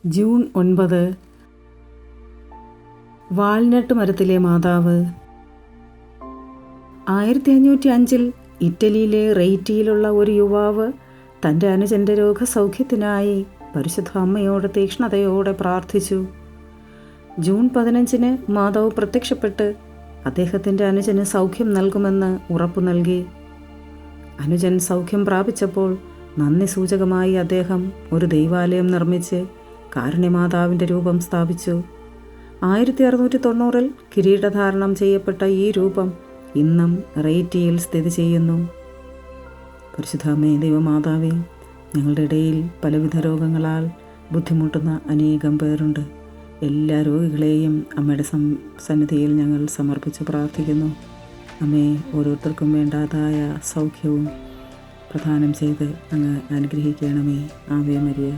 June 9. Walnut മരത്തിലെ മാതാവ്. 1505 ഇറ്റലിയിലെ റെയ്റ്റിയിലുള്ള ഒരു യുവാവ് തൻ്റെ അനുജൻ്റെ രോഗസൗഖ്യത്തിനായി പരിശുദ്ധ അമ്മയോട് തീക്ഷ്ണതയോടെ പ്രാർത്ഥിച്ചു. ജൂൺ 15 മാതാവ് പ്രത്യക്ഷപ്പെട്ട് അദ്ദേഹത്തിൻ്റെ അനുജന് സൗഖ്യം നൽകുമെന്ന് ഉറപ്പു നൽകി. അനുജൻ സൗഖ്യം പ്രാപിച്ചപ്പോൾ നന്ദി സൂചകമായി അദ്ദേഹം ഒരു ദൈവാലയം നിർമ്മിച്ച് കാരുണ്യമാതാവിൻ്റെ രൂപം സ്ഥാപിച്ചു. 1690 കിരീടധാരണം ചെയ്യപ്പെട്ട ഈ രൂപം ഇന്നും റെയ്റ്റിയിൽ സ്ഥിതി ചെയ്യുന്നു. പരിശുദ്ധ അമ്മേ, ദൈവമാതാവേ, ഞങ്ങളുടെ ഇടയിൽ പലവിധ രോഗങ്ങളാൽ ബുദ്ധിമുട്ടുന്ന അനേകം പേരുണ്ട്. എല്ലാ രോഗികളെയും അമ്മയുടെ സന്നിധിയിൽ ഞങ്ങൾ സമർപ്പിച്ച് പ്രാർത്ഥിക്കുന്നു. അമ്മേ, ഓരോരുത്തർക്കും വേണ്ടതായ സൗഖ്യവും പ്രദാനം ചെയ്ത് അങ്ങ് അനുഗ്രഹിക്കണമേ. Ave Maria.